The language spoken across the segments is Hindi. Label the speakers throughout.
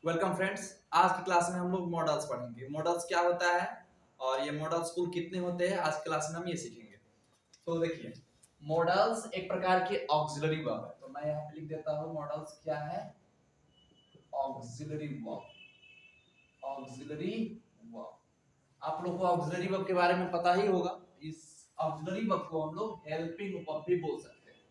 Speaker 1: Welcome friends. आज की क्लास में हम लोग मॉडल्स पढ़ेंगे। मॉडल्स क्या होता है और ये मॉडल्स कुल कितने होते हैं, आज की क्लास में हम ये सीखेंगे। तो देखिए, मॉडल्स एक प्रकार के ऑक्सिलरी वर्ब है। तो मैं यहाँ पे लिख देता हूँ मॉडल्स क्या है, ऑक्सिलरी वर्ब। ऑक्सिलरी वर्ब, आप लोग को ऑक्सिलरी वर्ब के बारे में पता ही होगा। इस ऑक्सिलरी वर्ब को हम लोग हेल्पिंग वर्ब भी बोल सकते हैं।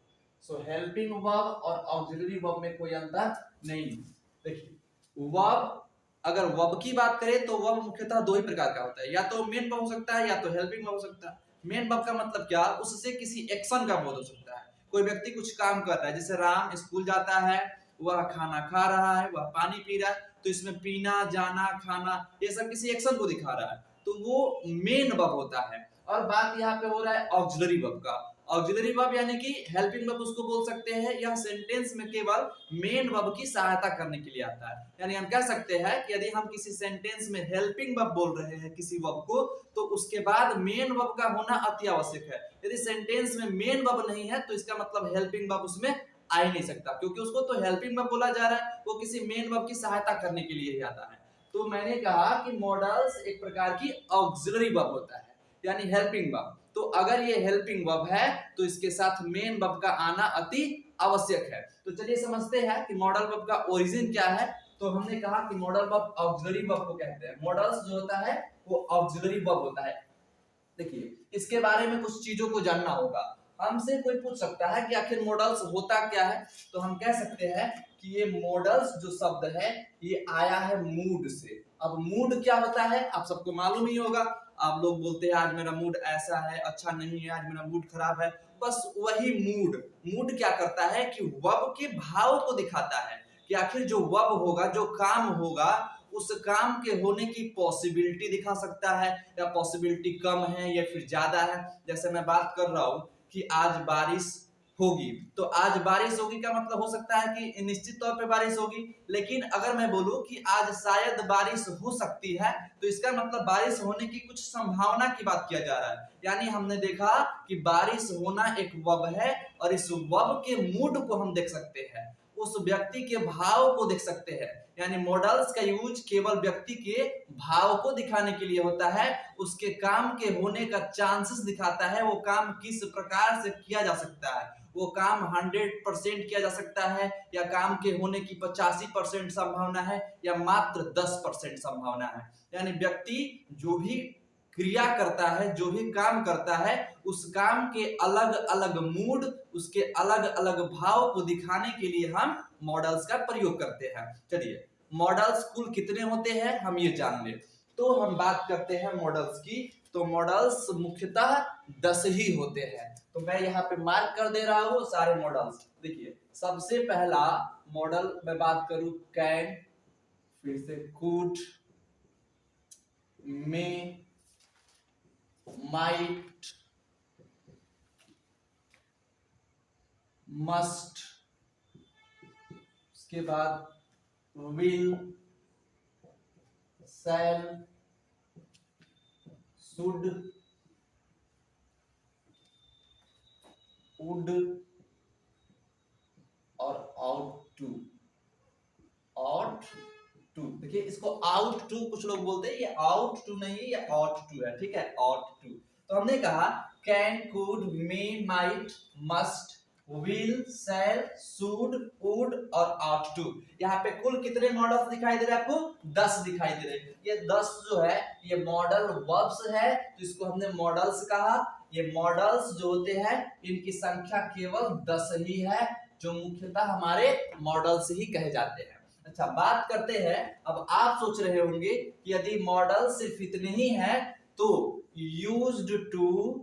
Speaker 1: सो हेल्पिंग वर्ब और ऑक्सिलरी वर्ब में कोई अंतर नहीं है। देखिए, वर्ब, अगर वर्ब की बात करें तो वर्ब मुख्यतः दो ही प्रकार का होता है, या तो मेन वर्ब हो सकता है या तो हेल्पिंग वर्ब हो सकता है। मेन वर्ब का मतलब क्या, उससे किसी एक्शन का बोध हो सकता है। कोई व्यक्ति कुछ काम कर रहा है, जैसे राम स्कूल जाता है, वह खाना खा रहा है, वह पानी पी रहा है, तो इसमें पीना, जाना, खाना, ये सब किसी एक्शन को दिखा रहा है, तो वो मेन वर्ब होता है। और बात यहाँ पे हो रहा है ऑक्सिलरी वर्ब का। ऑक्सिलरी वर्ब यानी कि हेल्पिंग वर्ब उसको बोल सकते हैं, यह सेंटेंस में केवल मेन वर्ब की सहायता करने के लिए आता है। यानी हम कह सकते हैं कि यदि हम किसी सेंटेंस में हेल्पिंग वर्ब बोल रहे हैं किसी वर्ब को, तो उसके बाद मेन वर्ब का होना अति आवश्यक है। यदि सेंटेंस में मेन वर्ब नहीं है तो इसका मतलब हेल्पिंग वर्ब उसमें आ ही नहीं सकता, क्योंकि उसको तो हेल्पिंग वर्ब बोला जा रहा है, वो किसी मेन वर्ब की सहायता करने के लिए ही आता है। तो मैंने कहा कि मॉडल्स एक प्रकार की ऑक्सिलरी वर्ब होता है, यानी हेल्पिंग वर्ब। तो अगर ये हेल्पिंग वर्ब है तो इसके साथ मेन वर्ब का आना अति आवश्यक है। तो चलिए समझते हैं कि मॉडल वर्ब का ओरिजिन क्या है। तो हमने कहा कि मॉडल वर्ब ऑक्सिलरी वर्ब को कहते हैं। मॉडल्स जो होता है वो ऑक्सिलरी वर्ब होता है। देखिए, इसके बारे में कुछ चीजों को जानना होगा। हमसे कोई पूछ सकता है कि आखिर मॉडल्स होता क्या है, तो हम कह सकते हैं कि ये मॉडल्स जो शब्द है ये आया है मूड से। अब मूड क्या होता है आप सबको मालूम ही होगा। आप लोग बोलते हैं आज मेरा मूड ऐसा है, अच्छा नहीं है, आज मेरा मूड खराब है। बस वही मूड। मूड क्या करता है कि वर्ब के भाव को दिखाता है कि आखिर जो वर्ब होगा, जो काम होगा, उस काम के होने की पॉसिबिलिटी दिखा सकता है, या पॉसिबिलिटी कम है या फिर ज्यादा है। जैसे मैं बात कर रहा हूं कि आज बारिश होगी, तो आज बारिश होगी का मतलब हो सकता है कि निश्चित तौर पे बारिश होगी। लेकिन अगर मैं बोलूं कि आज शायद बारिश हो सकती है, तो इसका मतलब बारिश होने की कुछ संभावना की बात किया जा रहा है। यानी हमने देखा कि बारिश होना एक वर्ब है, और इस वर्ब के मूड को हम देख सकते हैं, उस व्यक्ति के भाव को देख सकते हैं। यानी मॉडल्स का यूज केवल व्यक्ति के भाव को दिखाने के लिए होता है, उसके काम के होने का चांसेस दिखाता है, वो काम किस प्रकार से किया जा सकता है। वो काम 100% किया जा सकता है, या काम के होने की 85% संभावना है, या मात्र 10% संभावना है। यानी व्यक्ति जो भी क्रिया करता है, जो भी काम करता है, उस काम के अलग अलग मूड, उसके अलग अलग भाव को दिखाने के लिए हम मॉडल्स का प्रयोग करते हैं। चलिए, मॉडल्स कुल कितने होते हैं हम ये जान ले। तो हम बात करते हैं मॉडल्स की। तो मॉडल्स मुख्यतः 10 ही होते हैं। तो मैं यहाँ पे मार्क कर दे रहा हूँ सारे मॉडल्स। देखिए, सबसे पहला मॉडल मैं बात करूं कैन, फिर से कुड, मे, माइट, मस्ट, उसके बाद विल, शैल, शुड, वुड और आउट टू। आउट टू, देखिए इसको आउट टू कुछ लोग बोलते हैं, ये आउट टू नहीं है, ये आउट टू है। ठीक है, आउट टू। तो हमने कहा can, could, may, might, must, will, shall, should, would और आउट टू। यहाँ पे कुल कितने मॉडल्स दिखाई दे रहे हैं आपको? 10 दिखाई दे रहे हैं। ये 10 जो है ये मॉडल वर्ब्स है, तो इसको हमने मॉडल्स कहा। ये मॉडल्स जो होते हैं इनकी संख्या केवल 10 ही है, जो मुख्यतः हमारे मॉडल्स ही कहे जाते हैं। अच्छा, बात करते हैं। अब आप सोच रहे होंगे कि यदि मॉडल सिर्फ इतने ही हैं तो यूज्ड टू,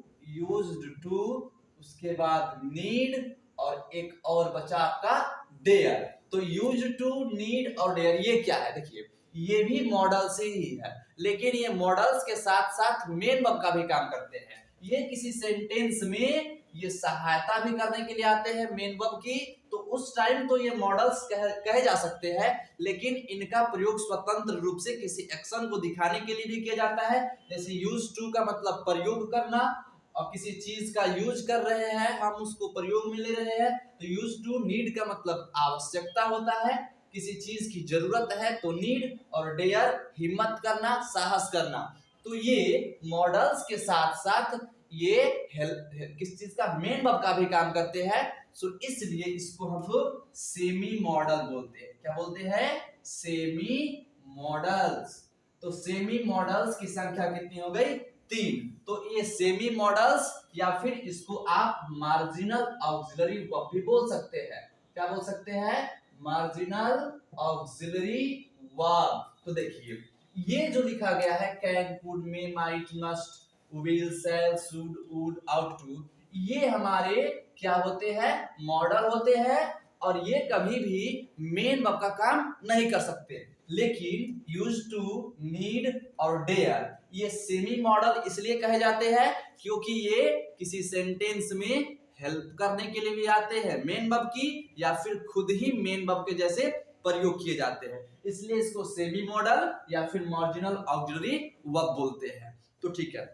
Speaker 1: उसके बाद नीड और एक और बचा आपका डेयर। तो यूज्ड टू, नीड और डेयर ये क्या है? देखिए, ये भी मॉडल से ही है, लेकिन ये मॉडल्स के साथ साथ मेन वर्ब का भी काम करते हैं। ये किसी सेंटेंस में ये सहायता भी करने के लिए आते हैं मेन वर्ब की, तो उस टाइम तो ये मॉडल्स कहे जा सकते हैं, लेकिन इनका प्रयोग स्वतंत्र रूप से किसी एक्शन को दिखाने के लिए भी किया जाता है। जैसे यूज टू का मतलब प्रयोग करना, और किसी चीज का यूज कर रहे हैं हम, उसको प्रयोग में ले रहे हैं, तो यूज टू। नीड का मतलब आवश्यकता होता है, किसी चीज की जरूरत है तो नीड, और डेयर हिम्मत करना, साहस करना। तो ये मॉडल्स के साथ साथ ये हेल्प किस चीज का, मेन वर्ब का भी काम करते हैं। सो इसलिए इसको हम लोग सेमी मॉडल बोलते हैं। क्या बोलते हैं? Semi models. तो सेमी मॉडल्स की संख्या कितनी हो गई? 3। तो ये सेमी मॉडल्स, या फिर इसको आप मार्जिनल ऑक्सिलरी वर्ब भी बोल सकते हैं। क्या बोल सकते हैं? Marginal auxiliary verb. तो देखिए ये जो लिखा गया है can, could, may, might, must, will, shall, should, would, ought to, ये हमारे क्या होते हैं? मॉडल होते हैं, और ये कभी भी मेन वर्ब का काम नहीं कर सकते। लेकिन यूज टू, नीड और डेयर ये सेमी मॉडल इसलिए कहे जाते हैं क्योंकि ये किसी सेंटेंस में हेल्प करने के लिए भी आते हैं मेन वर्ब की, या फिर खुद ही मेन वर्ब के जैसे प्रयोग किए जाते हैं, इसलिए इसको सेमी मॉडल या फिर मार्जिनल ऑक्सिलरी वर्ब बोलते हैं। तो ठीक है,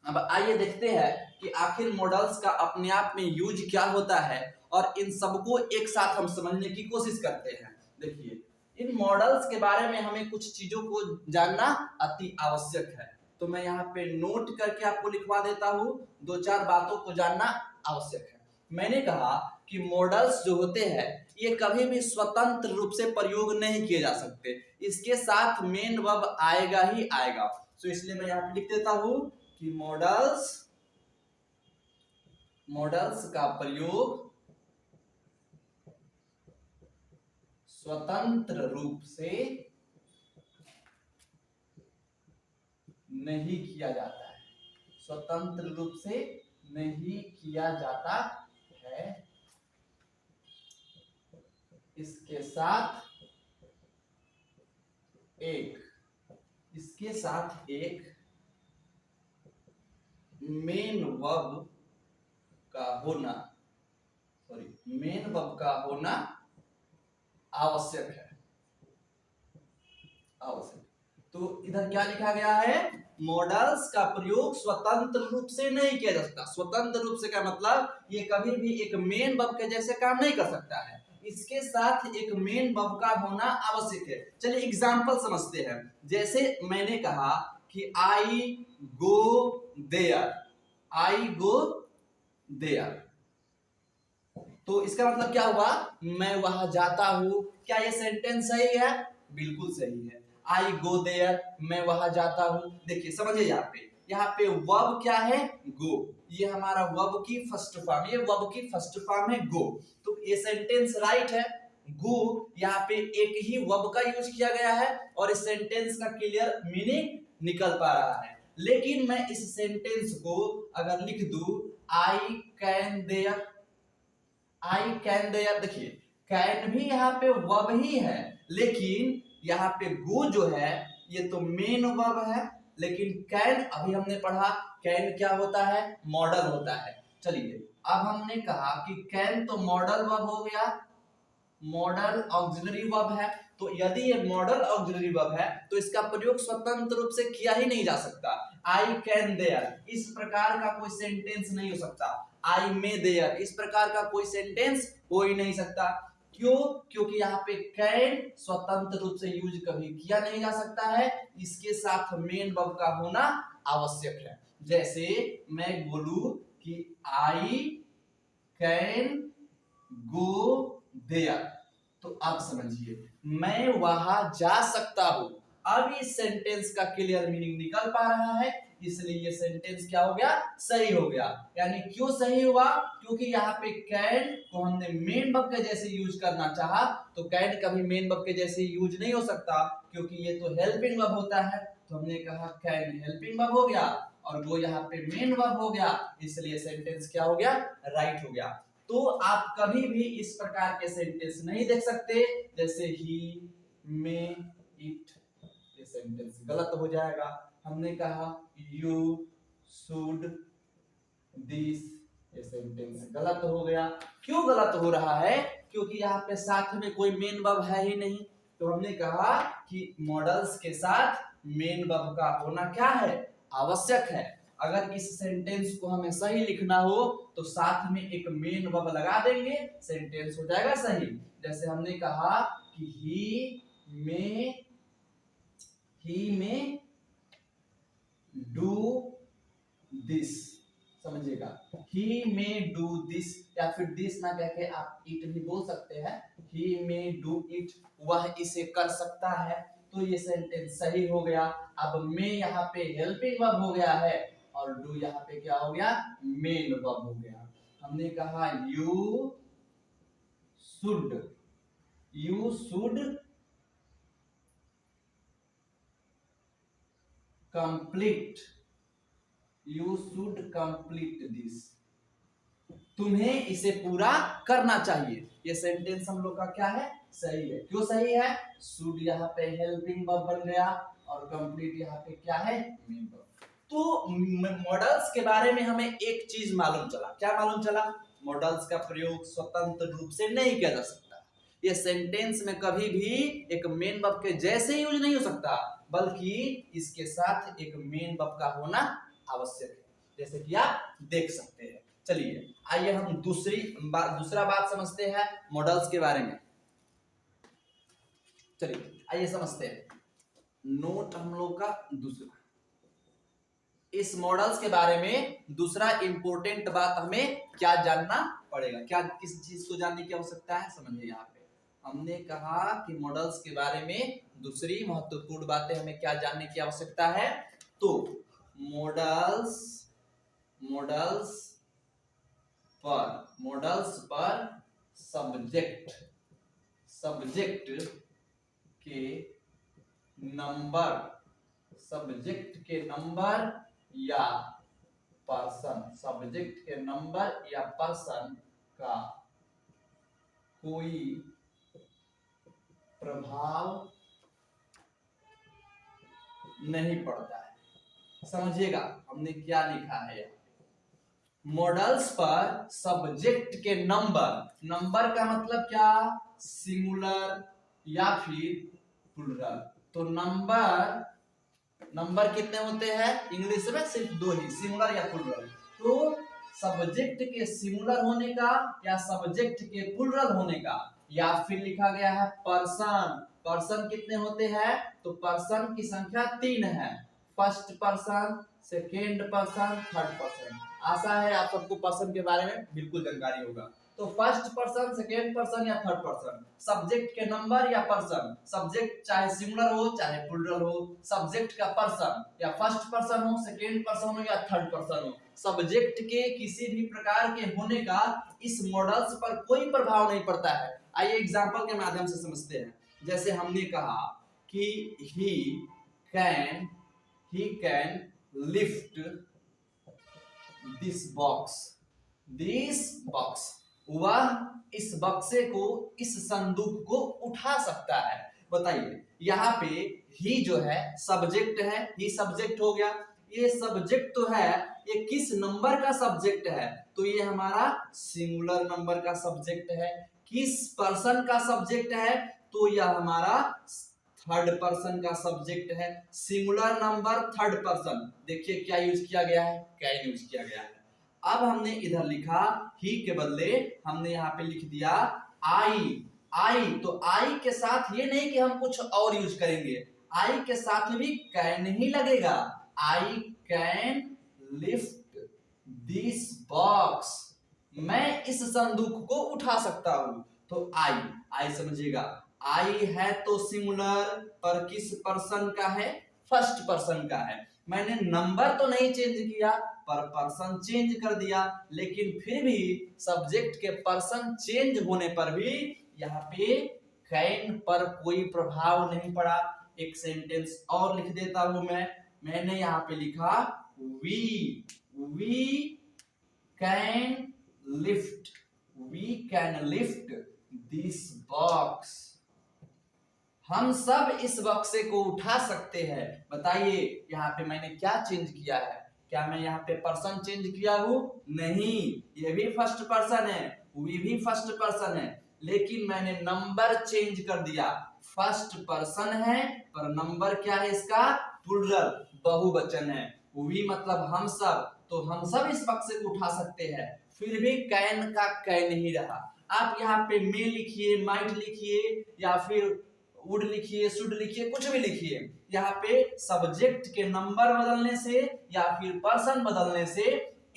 Speaker 1: अब आइए देखते हैं कि आखिर मॉडल्स का अपने आप में यूज क्या होता है, और इन सबको एक साथ हम समझने की कोशिश करते हैं। देखिए इन मॉडल्स के बारे में हमें कुछ चीजों को जानना अति आवश्यक है, तो मैं यहाँ पे नोट करके आपको लिखवा देता हूँ। 2-4 बातों को जानना आवश्यक है। मैंने कहा कि मॉडल्स जो होते हैं ये कभी भी स्वतंत्र रूप से प्रयोग नहीं किए जा सकते, इसके साथ मेन वर्ब आएगा ही आएगा। तो इसलिए मैं यहाँ पे लिख देता हूँ कि मॉडल्स का प्रयोग स्वतंत्र रूप से नहीं किया जाता है। स्वतंत्र रूप से नहीं किया जाता है, इसके साथ एक मेन वर्ब का होना आवश्यक है। तो इधर क्या लिखा गया है? मॉडल्स का प्रयोग स्वतंत्र रूप से नहीं किया जा सकता। स्वतंत्र रूप से क्या मतलब? ये कभी भी एक मेन वर्ब के जैसे काम नहीं कर सकता है, इसके साथ एक मेन वर्ब का होना आवश्यक है। चलिए एग्जांपल समझते हैं। जैसे मैंने कहा कि आई गो देयर, तो इसका मतलब क्या हुआ? मैं वहां जाता हूं। क्या ये सेंटेंस सही है? बिल्कुल सही है। आई गो देयर, मैं वहां जाता हूं। देखिए समझिए यहाँ पे वर्ब क्या है? गो। ये हमारा वर्ब की फर्स्ट फॉर्म है गो। तो ये सेंटेंस राइट है। गो यहाँ पे एक ही वर्ब का यूज किया गया है और इस सेंटेंस का क्लियर मीनिंग निकल पा रहा है। लेकिन मैं इस सेंटेंस को अगर लिख दूं आई कैन देयर, देखिए कैन भी यहाँ पे वर्ब ही है, लेकिन यहाँ पे गो जो है ये तो मेन वर्ब है, लेकिन कैन अभी हमने पढ़ा कैन क्या होता है? मॉडल होता है। चलिए अब हमने कहा कि कैन तो मॉडल वर्ब हो गया, मॉडल ऑक्सिलरी वर्ब है। तो यदि ये मॉडल ऑक्सिलरी वर्ब है तो इसका प्रयोग स्वतंत्र रूप से किया ही नहीं जा सकता। आई कैन देयर इस प्रकार का कोई सेंटेंस नहीं हो सकता। आई मे देयर इस प्रकार का कोई सेंटेंस हो ही नहीं सकता। क्यों? क्योंकि यहाँ पे कैन स्वतंत्र रूप से यूज कभी किया नहीं जा सकता है, इसके साथ मेन वर्ब का होना आवश्यक है। जैसे मैं बोलूं कि आई कैन गो देयर, तो आप समझिए मैं वहां जा सकता हूं। अब इस सेंटेंस का क्लियर मीनिंग निकल पा रहा है, इसलिए ये सेंटेंस क्या हो गया? सही हो गया। यानी क्यों सही हुआ? क्योंकि यहाँ पे कैन को हमने मेन वर्ब के जैसे यूज करना चाहा, तो कैन कभी मेन वर्ब के जैसे यूज नहीं हो सकता क्योंकि ये तो हेल्पिंग वर्ब होता है। तो हमने कहा कैन हेल्पिंग वर्ब हो गया और वो यहाँ पे मेन वर्ब हो गया, इसलिए सेंटेंस क्या हो गया? राइट हो गया। तो आप कभी भी इस प्रकार के सेंटेंस नहीं देख सकते जैसे ही, मे, इट, ये सेंटेंस गलत हो जाएगा। हमने कहा यू, शुड, दिस, ये सेंटेंस गलत हो गया। क्यों गलत हो रहा है? क्योंकि यहाँ पे साथ में कोई मेन वर्ब है ही नहीं। तो हमने कहा कि मॉडल्स के साथ मेन वर्ब का होना क्या है? आवश्यक है। अगर इस सेंटेंस को हमें सही लिखना हो तो साथ में एक मेन वर्ब लगा देंगे, सेंटेंस हो जाएगा सही। जैसे हमने कहा कि ही में डू दिस, समझिएगा, ही में डू दिस, या फिर दिस ना कह के आप इट भी बोल सकते हैं, ही में डू इट, वह इसे कर सकता है, तो ये सेंटेंस सही हो गया। अब में यहाँ पे हेल्पिंग वर्ब हो गया है और डू यहाँ पे क्या हो गया, मेन वर्ब हो गया। हमने कहा you should complete, you should complete this, तुम्हें इसे पूरा करना चाहिए। ये सेंटेंस हम लोग का क्या है, सही है। क्यों सही है, शुड यहाँ पे हेल्पिंग वर्ब बन गया और कंप्लीट यहाँ पे क्या है, मेन वर्ब। तो मॉडल्स के बारे में हमें एक चीज मालूम चला, क्या मालूम चला, मॉडल्स का प्रयोग स्वतंत्र रूप से नहीं किया जा सकता। ये सेंटेंस में कभी भी एक मेन वर्ब के जैसे यूज नहीं हो सकता, बल्कि इसके साथ एक मेन वर्ब का होना आवश्यक है, जैसे कि आप देख सकते हैं। चलिए आइए हम दूसरा बात समझते हैं मॉडल्स के बारे में। चलिए आइए समझते हैं नोट हम लोग का दूसरा, इस मॉडल्स के बारे में दूसरा इंपॉर्टेंट बात हमें क्या जानना पड़ेगा, क्या किस चीज को जानने की आवश्यकता है, समझिए। यहाँ पे हमने कहा कि मॉडल्स के बारे में दूसरी महत्वपूर्ण बातें हमें क्या जानने की आवश्यकता है, तो मॉडल्स पर सब्जेक्ट के नंबर या पर्सन का कोई प्रभाव नहीं पड़ता है। समझिएगा हमने क्या लिखा है, मॉडल्स पर सब्जेक्ट के नंबर का मतलब क्या, सिंगुलर या फिर प्लूरल। तो नंबर कितने होते हैं इंग्लिश में, सिर्फ दो ही, सिंगुलर या प्लूरल। तो सब्जेक्ट के सिंगुलर होने का या सब्जेक्ट के प्लूरल होने का, या फिर लिखा गया है पर्सन कितने होते हैं, तो पर्सन की संख्या 3 है, first person, second person, third person. आशा है आप सबको पर्सन के बारे में बिल्कुल जानकारी होगा। तो फर्स्ट पर्सन, सेकेंड पर्सन या थर्ड पर्सन, सब्जेक्ट के नंबर या पर्सन, सब्जेक्ट चाहे सिंगुलर हो चाहे प्लूरल हो, सब्जेक्ट का पर्सन या फर्स्ट पर्सन हो, सेकेंड पर्सन हो या थर्ड पर्सन हो, सब्जेक्ट के किसी भी प्रकार के होने का इस मॉडल्स पर कोई प्रभाव नहीं पड़ता है। आइए एग्जांपल के माध्यम से समझते हैं। जैसे हमने कहा कि he can lift this box, वह इस बक्से को, इस संदूक को उठा सकता है। बताइए यहाँ पे ही जो है सब्जेक्ट है, ही सब्जेक्ट हो गया। ये सब्जेक्ट तो है, ये किस नंबर का सब्जेक्ट है, तो ये हमारा सिंगुलर नंबर का सब्जेक्ट है। किस पर्सन का सब्जेक्ट है, तो यह हमारा थर्ड पर्सन का सब्जेक्ट है। सिंगुलर नंबर थर्ड पर्सन, देखिए क्या यूज किया गया है, कैन यूज किया गया है। अब हमने इधर लिखा ही के बदले हमने यहाँ पे लिख दिया आई, तो आई के साथ ये नहीं कि हम कुछ और यूज करेंगे, आई के साथ भी कैन ही लगेगा। I can lift this box, मैं इस संदूक को उठा सकता हूं। तो आई समझिएगा, आई है तो सिंगुलर, पर किस पर्सन का है, फर्स्ट पर्सन का है। मैंने नंबर तो नहीं चेंज किया पर पर्सन चेंज कर दिया, लेकिन फिर भी सब्जेक्ट के पर्सन चेंज होने पर भी यहाँ पे कैन पर कोई प्रभाव नहीं पड़ा। एक सेंटेंस और लिख देता हूं मैंने यहाँ पे लिखा we can lift this box, हम सब इस बक्से को उठा सकते हैं। बताइए यहाँ पे मैंने क्या चेंज किया है, क्या मैं यहाँ पे पर्सन चेंज किया हूँ, नहीं, ये भी फर्स्ट पर्सन है, वी भी फर्स्ट पर्सन है, लेकिन मैंने नंबर चेंज कर दिया। फर्स्ट पर्सन है पर नंबर क्या है इसका, प्लूरल, बहुवचन है। वी मतलब हम सब, तो हम सब इस बक्से को उठा सकते हैं। फिर भी कैन का कैन ही रहा। आप यहाँ पे मे लिखिए, माइट लिखिए, या फिर वुड लिखिए, शुड लिखिए, कुछ भी लिखिए, यहाँ पे सब्जेक्ट के नंबर बदलने से या फिर पर्सन बदलने से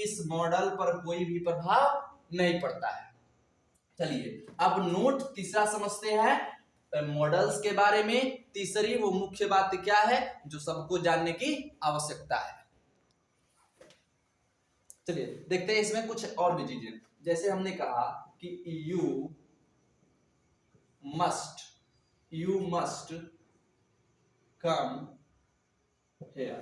Speaker 1: इस मॉडल पर कोई भी प्रभाव नहीं पड़ता है। चलिए अब नोट तीसरा समझते हैं मॉडल्स के बारे में। तीसरी वो मुख्य बात क्या है जो सबको जानने की आवश्यकता है। चलिए देखते हैं इसमें कुछ और भी चीजें। जैसे हमने कहा कि यू मस्ट कम हेयर,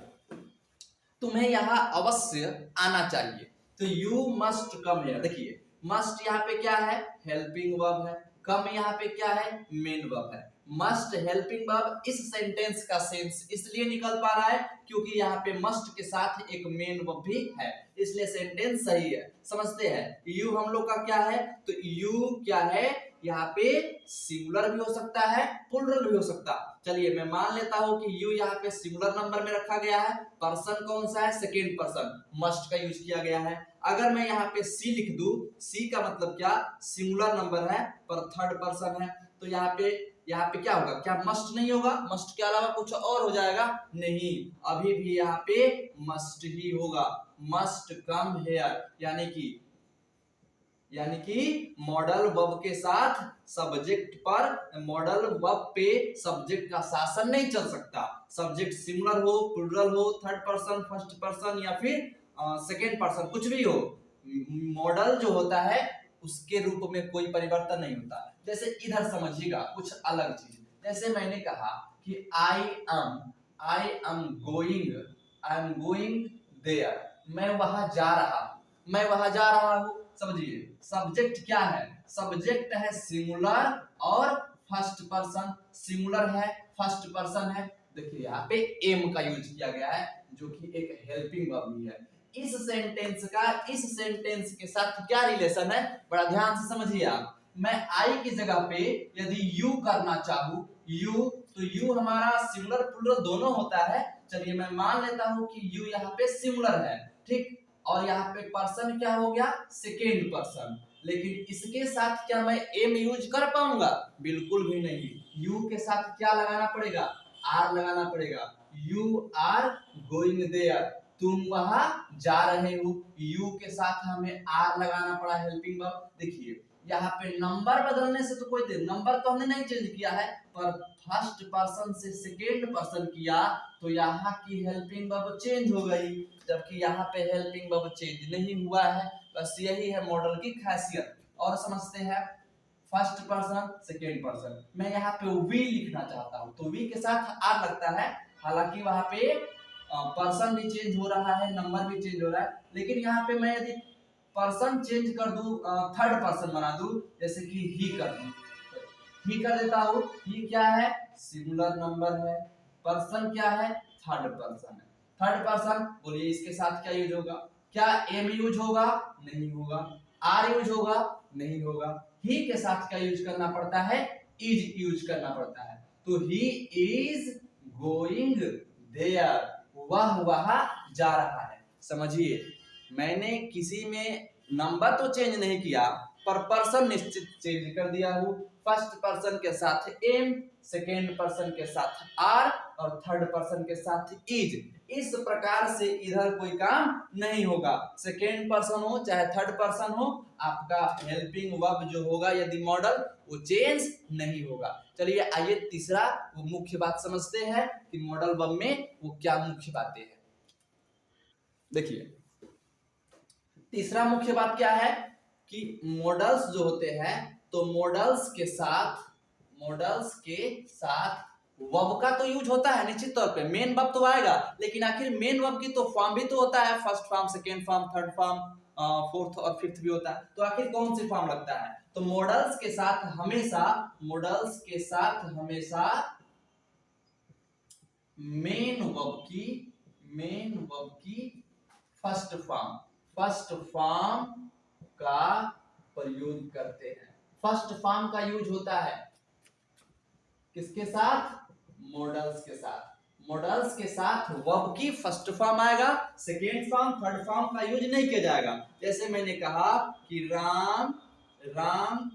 Speaker 1: तुम्हें यहां अवश्य आना चाहिए। तो यू मस्ट कम हेयर, देखिए मस्ट यहाँ पे क्या है, हेल्पिंग वर्ब है, कम यहाँ पे क्या है, मेन वर्ब है। मस्ट हेल्पिंग वर्ब इस सेंटेंस का सेंस इसलिए निकल पा रहा है क्योंकि यहाँ पे मस्ट के साथ एक मेन वर्ब भी है, इसलिए सेंटेंस सही है। समझते हैं यू हम लोग का क्या है, तो यू क्या है, यहाँ पे सिंगुलर भी हो सकता है, प्लूरल भी हो सकता है। चलिए मैं मान लेता हूं कि यू यहाँ पे सिंगुलर नंबर में रखा गया है, पर्सन कौन सा है, सेकेंड पर्सन, मस्ट का यूज किया गया है। अगर मैं यहाँ पे सी लिख दूं, सी का मतलब क्या, सिंगुलर नंबर है पर थर्ड पर्सन है, तो यहाँ पे क्या होगा, क्या मस्ट नहीं होगा, मस्ट के अलावा कुछ और हो जाएगा, नहीं, अभी भी यहाँ पे मस्ट ही होगा, मस्ट कम हेयर, यानी कि मॉडल वर्ब के साथ सब्जेक्ट पर, मॉडल वर्ब पे सब्जेक्ट का शासन नहीं चल सकता। सब्जेक्ट सिंगुलर हो, प्लूरल हो, थर्ड पर्सन, फर्स्ट पर्सन या फिर सेकेंड पर्सन, कुछ भी हो, मॉडल जो होता है उसके रूप में कोई परिवर्तन नहीं होता। जैसे इधर समझिएगा कुछ अलग चीज, जैसे मैंने कहा कि आई एम गोइंग देयर, मैं वहां जा रहा हूं, समझिए सब्जेक्ट क्या है, सब्जेक्ट है सिंगुलर और फर्स्ट पर्सन, सिंगुलर है, फर्स्ट पर्सन है। देखिए यहाँ पे एम का यूज किया गया है जो कि एक हेल्पिंग वर्ब भी है। इस सेंटेंस के साथ क्या रिलेशन है, बड़ा ध्यान से समझिए आप। मैं आई की जगह पे यदि यू करना चाहूं, यू, तो यू हमारा सिंगुलर प्लूरल दोनों होता है। चलिए मैं मान लेता हूं कि यू यहाँ पे सिंगुलर है, ठीक, और यहाँ पे पर्सन क्या हो गया, सेकेंड पर्सन, लेकिन इसके साथ क्या मैं एम यूज कर पाऊंगा, बिल्कुल भी नहीं। यू के साथ क्या लगाना पड़ेगा, आर लगाना पड़ेगा। यू आर गोइंग देयर, तुम वहां जा रहे हो, यू के साथ हमें आर लगाना पड़ा, हेल्पिंग वर्ब। देखिए यहाँ पे नंबर बदलने से तो कोई नंबर तो हमने नहीं चेंज किया है, पर फर्स्ट पर्सन से सेकेंड पर्सन किया तो यहाँ की हेल्पिंग वर्ब चेंज हो गई, जबकि यहाँ पे हेल्पिंग वर्ब चेंज नहीं हुआ है। बस यही है मॉडल की खासियत। और समझते हैं फर्स्ट पर्सन सेकेंड पर्सन, मैं यहाँ पे वी लिखना चाहता हूँ तो वी के साथ आर लगता है, हालांकि वहां पे पर्सन भी चेंज हो रहा है, नंबर भी चेंज हो रहा है, लेकिन यहाँ पे मैं यदि पर्सन चेंज कर दूं, थर्ड पर्सन बना दूं, जैसे कि ही कर दूं, ही कर देता हूं, ही क्या है, सिंगुलर नंबर है, पर्सन क्या है, थर्ड पर्सन है। थर्ड पर्सन बोलिए इसके साथ क्या यूज होगा, क्या एम यूज होगा, नहीं होगा, आर यूज होगा, नहीं होगा, ही के साथ क्या यूज करना पड़ता है, इज यूज करना पड़ता है। तो ही इज गोइंग देयर, वह वहां जा रहा है। समझिए मैंने किसी में नंबर तो चेंज नहीं किया पर पर्सन निश्चित चेंज कर दिया हूं, फर्स्ट पर्सन के साथ एम, सेकेंड पर्सन के साथ आर और थर्ड पर्सन के साथ इज। इस प्रकार से इधर कोई काम नहीं होगा, सेकेंड पर्सन हो चाहे थर्ड पर्सन हो, आपका हेल्पिंग वर्ब जो होगा यदि मॉडल, वो चेंज नहीं होगा। चलिए आइए तीसरा वो मुख्य बात समझते हैं कि मॉडल वर्ब में वो क्या मुख्य बातें हैं। देखिए तीसरा मुख्य बात क्या है कि मॉडल्स जो होते हैं तो मॉडल्स के साथ वर्ब का तो यूज होता है निश्चित तौर पे, मेन वर्ब तो आएगा, लेकिन आखिर मेन वर्ब की तो फॉर्म भी तो होता है, first form, second form, third form, fourth और फिफ्थ भी होता है, तो आखिर कौन सी फॉर्म लगता है, तो मॉडल्स के साथ हमेशा मेन वर्ब की फर्स्ट फॉर्म का प्रयोग करते हैं। फर्स्ट फॉर्म का यूज होता है किसके साथ, मॉडल्स के साथ वर्ब की फर्स्ट फॉर्म आएगा, सेकेंड फॉर्म, थर्ड फॉर्म का यूज नहीं किया जाएगा। जैसे मैंने कहा कि Ram Ram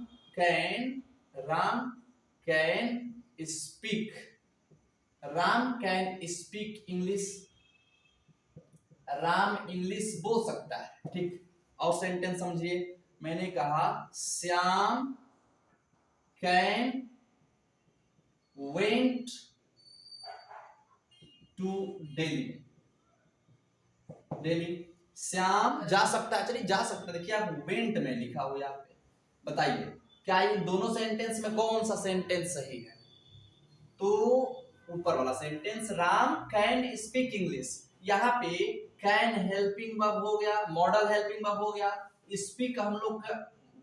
Speaker 1: can speak, Ram can speak English, Ram English बोल सकता है, ठीक। और सेंटेंस समझिए, मैंने कहा Shyam can went to Delhi, Delhi Shyam जा सकता है, चलिए जा सकता है, देखिए आप वेंट में लिखा हो यहाँ पे, बताइए क्या इन दोनों सेंटेंस में कौन सा सेंटेंस सही है? तो ऊपर वाला sentence Ram can speak English, यहाँ पे कैन हेल्पिंग वर्ब हो गया, मॉडल हेल्पिंग वर्ब हो गया, स्पीक हम लोग का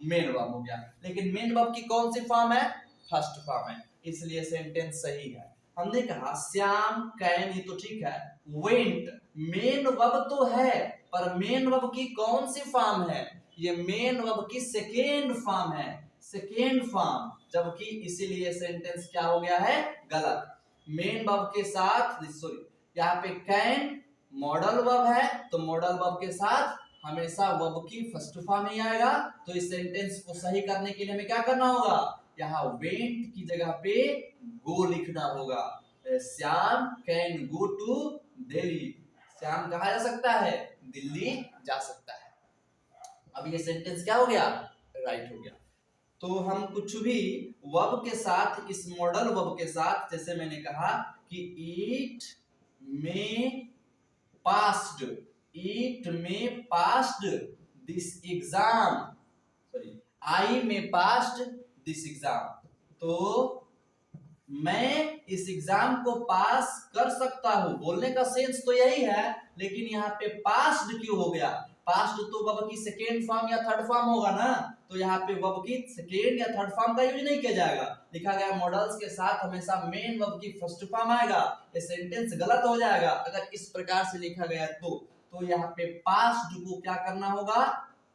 Speaker 1: मेन वर्ब हो गया, लेकिन मेन वर्ब की कौन सी फॉर्म है? फर्स्ट फॉर्म है, इसलिए सेंटेंस सही है। हमने कहा श्याम कैन, ये तो ठीक है, वेंट मेन वर्ब तो है, पर मेन वर्ब की कौन सी फॉर्म है? ये मेन वर्ब की सेकेंड फॉर्म है, सेकेंड फॉर्म, जबकि इसीलिए सेंटेंस क्या हो गया है? गलत। मेन वर्ब के साथ, सॉरी यहाँ पे कैन मॉडल वर्ब है, तो मॉडल वर्ब के साथ हमेशा वर्ब की फर्स्ट फॉर्म ही आएगा, तो इस सेंटेंस को सही करने के लिए हमें क्या करना होगा? यहाँ वेंट की जगह पे गो लिखना होगा। Shyam can go to Delhi, Shyam कहा जा सकता है? दिल्ली जा सकता है। अब ये सेंटेंस क्या हो गया? राइट हो गया। तो हम कुछ भी वर्ब के साथ, इस मॉडल वर्ब के साथ, जैसे मैंने कहा कि इट में पास्ड, इट में passed this exam, sorry I में पास्ड दिस एग्जाम, तो मैं इस एग्जाम को पास कर सकता हूं, बोलने का सेंस तो यही है, लेकिन यहाँ पे पास्ड क्यों हो गया? पास्ट तो वर्ब की सेकेंड फॉर्म या थर्ड फॉर्म होगा ना, तो यहाँ पे वर्ब की सेकेंड या थर्ड फॉर्म का यूज नहीं किया जाएगा। लिखा गया मॉडल्स के साथ हमेशा मेन वर्ब की फर्स्ट फॉर्म आएगा, ये सेंटेंस गलत हो जाएगा अगर इस प्रकार से लिखा गया तो यहाँ पे पास्ट को क्या करना होगा?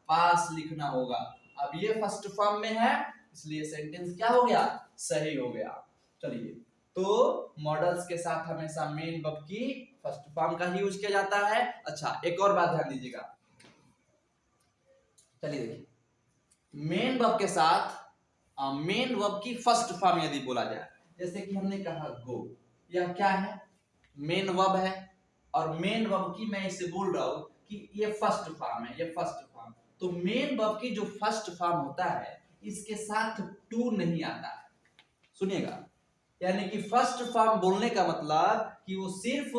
Speaker 1: पास लिखना होगा। अब ये फर्स्ट फॉर्म में है, इसलिए सेंटेंस क्या हो गया? सही हो गया। चलिए, तो मॉडल्स के साथ हमेशा मेन वर्ब की फर्स्ट फॉर्म का ही यूज किया जाता है। अच्छा, एक और बात ध्यान दीजिएगा, चलिए देखिए, मेन वर्ब के साथ मेन वर्ब की फर्स्ट फॉर्म यदि बोला जाए, जैसे कि हमने कहा गो, यह क्या है? मेन वर्ब है, और मेन वर्ब की मैं इसे बोल रहा हूं कि ये फर्स्ट फॉर्म है, ये फर्स्ट फॉर्म। तो मेन वर्ब की जो फर्स्ट फॉर्म होता है, इसके साथ टू नहीं आता है, सुनिएगा, यानी कि फर्स्ट फॉर्म बोलने का मतलब कि वो सिर्फ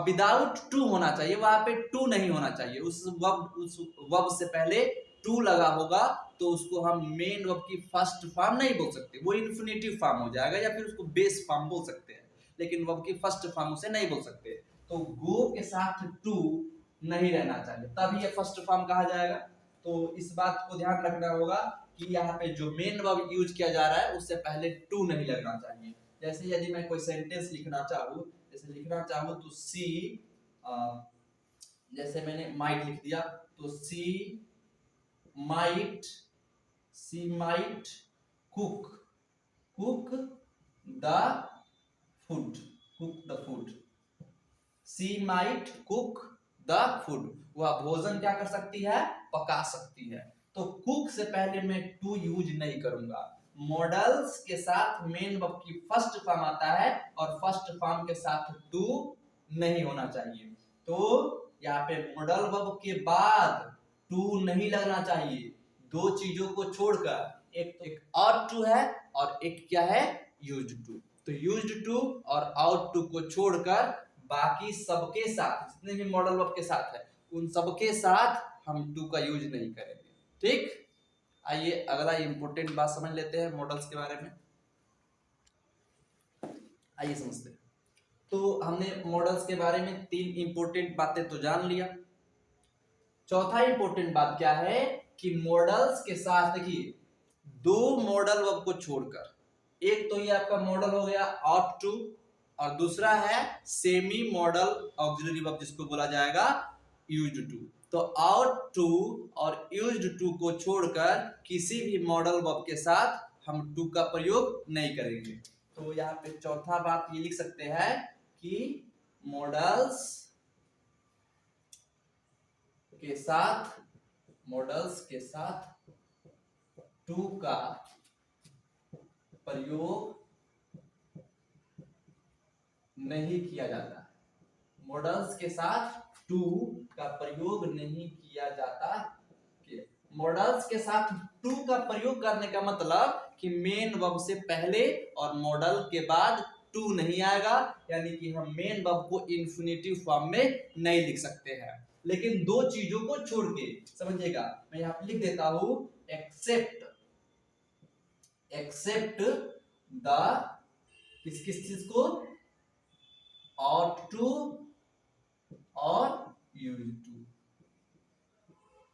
Speaker 1: विदाउट टू होना चाहिए, वहां पे टू नहीं होना चाहिए, उस वर्ब से पहले टू लगा होगा तो उसको हम मेन वर्ब की फर्स्ट फॉर्म नहीं बोल सकते, वो इन्फिनेटिव फॉर्म हो जाएगा, या फिर उसको बेस फॉर्म बोल सकते हैं, लेकिन वर्ब की फर्स्ट फॉर्म उसे नहीं बोल सकते। तो गो के साथ टू नहीं रहना चाहिए, तभी ये फर्स्ट फॉर्म कहा जाएगा। तो इस बात को ध्यान रखना होगा कि यहाँ पे जो मेन वर्ब यूज किया जा रहा है उससे पहले टू नहीं लगना चाहिए। जैसे यदि मैं कोई सेंटेंस लिखना चाहूँ, जैसे लिखना चाहूँ तो सी, जैसे मैंने माइट लिख दिया, तो she might cook the food, she might cook the food, वह भोजन क्या कर सकती है? पका सकती है। तो कुक से पहले मैं टू यूज नहीं करूंगा। मॉडल्स के साथ मेन वर्ब की फर्स्ट फॉर्म आता है, और फर्स्ट फॉर्म के साथ टू नहीं होना चाहिए। तो यहाँ पे मॉडल वर्ब के बाद टू नहीं लगना चाहिए, दो चीजों को छोड़कर, एक और टू है और एक क्या है? Used to. तो यूज्ड टू और आउट टू को छोड़कर बाकी सबके साथ, जितने भी मॉडल वर्ब के साथ है, उन सबके साथ हम टू का यूज नहीं करेंगे, ठीक। आइए अगला इंपॉर्टेंट बात समझ लेते हैं मॉडल्स के बारे में, आइए समझते हैं। तो हमने मॉडल्स के बारे में तीन इंपॉर्टेंट बातें तो जान लिया। चौथा इंपॉर्टेंट बात क्या है कि मॉडल्स के साथ, देखिए, दो मॉडल वर्ब को छोड़कर, एक तो ये आपका मॉडल हो गया ऑट टू, और दूसरा है सेमी मॉडल ऑक्सिलरी वर्ब जिसको बोला जाएगा यूज्ड टू। तो आउट टू और यूज्ड टू को छोड़कर किसी भी मॉडल वर्ब के साथ हम टू का प्रयोग नहीं करेंगे। तो यहाँ पे चौथा बात ये लिख सकते हैं कि मॉडल्स के साथ टू का प्रयोग नहीं किया जाता। मॉडल्स के साथ टू का प्रयोग नहीं किया जाता। मॉडल्स के साथ टू का प्रयोग करने का मतलब कि मेन वर्ब से पहले और मॉडल के बाद टू नहीं आएगा, यानी कि हम मेन वर्ब को इंफिनिटिव फॉर्म में नहीं लिख सकते हैं। लेकिन दो चीजों को छोड़ के समझिएगा, मैं यहां पे लिख देता हूं एक्सेप्ट द किस चीज को, ought to और used to।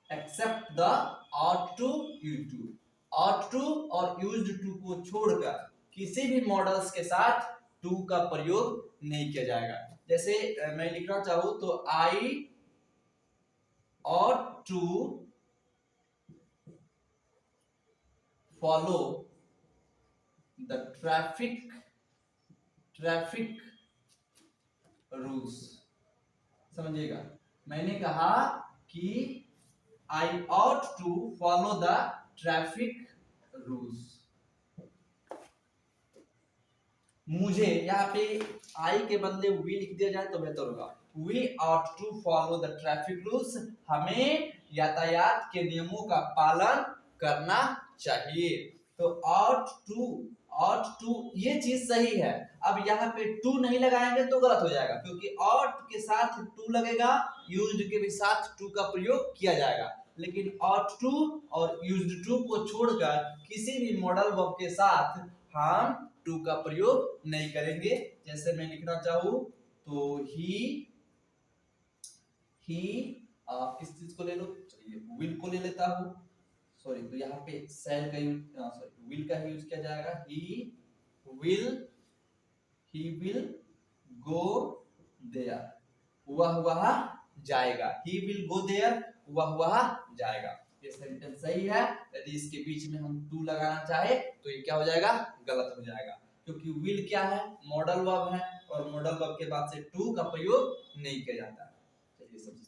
Speaker 1: Except the ought to used to, ought to और used to को छोड़कर किसी भी मॉडल्स के साथ टू का प्रयोग नहीं किया जाएगा। जैसे मैं लिखना चाहूं तो I ought to follow the traffic rules. समझिएगा, मैंने कहा कि I ought to follow the traffic rules। मुझे यहाँ पे I के बदले we लिख दिया जाए तो बेहतर होगा। We ought to follow the traffic rules। हमें यातायात के नियमों का पालन करना चाहिए। तो ought to ये चीज सही है। अब यहाँ पे टू नहीं लगाएंगे तो गलत हो जाएगा, क्योंकि ought के साथ टू लगेगा, used के भी साथ टू का प्रयोग किया जाएगा। लेकिन ought to और used to को छोड़कर किसी भी मॉडल वर्ब के साथ हम टू का प्रयोग नहीं करेंगे। जैसे मैं लिखना चाहूं तो ही किस चीज को ले लो, चलिए विल को ले लेता हूं। सॉरी, तो यहाँ पे शैल का विल का यूज किया जाएगा। ही विल गो देयर, वह जाएगा। ही विल गो देयर, वह जाएगा। ये सेंटेंस सही है। यदि इसके बीच में हम टू लगाना चाहे तो ये क्या हो जाएगा, गलत हो जाएगा, क्योंकि विल क्या है, मॉडल वर्ब है और मॉडल वर्ब के बाद से टू का प्रयोग नहीं किया जाता। चलिए समझते हैं।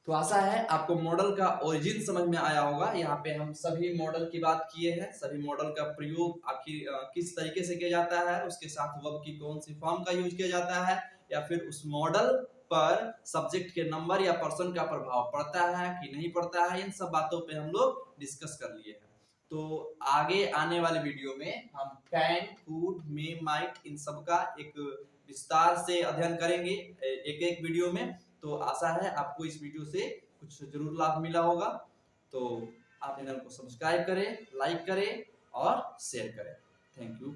Speaker 1: तो आशा है आपको मॉडल का ओरिजिन समझ में आया होगा। यहाँ पे हम सभी मॉडल की बात किए हैं, सभी मॉडल का प्रयोग आखिर किस तरीके से किया जाता है, उसके साथ वर्ब की कौन सी फॉर्म का यूज किया जाता है, या फिर उस मॉडल पर सब्जेक्ट के नंबर या पर्सन का प्रभाव पड़ता है कि नहीं पड़ता है, इन सब बातों पे हम लोग डिस्कस कर लिए हैं। तो आगे आने वाले वीडियो में हम कैन, कुड, मे, माइट इन सब का एक विस्तार से अध्ययन करेंगे एक वीडियो में। तो आशा है आपको इस वीडियो से कुछ जरूर लाभ मिला होगा। तो आप चैनल को सब्सक्राइब करें, लाइक करें और शेयर करें। Thank you.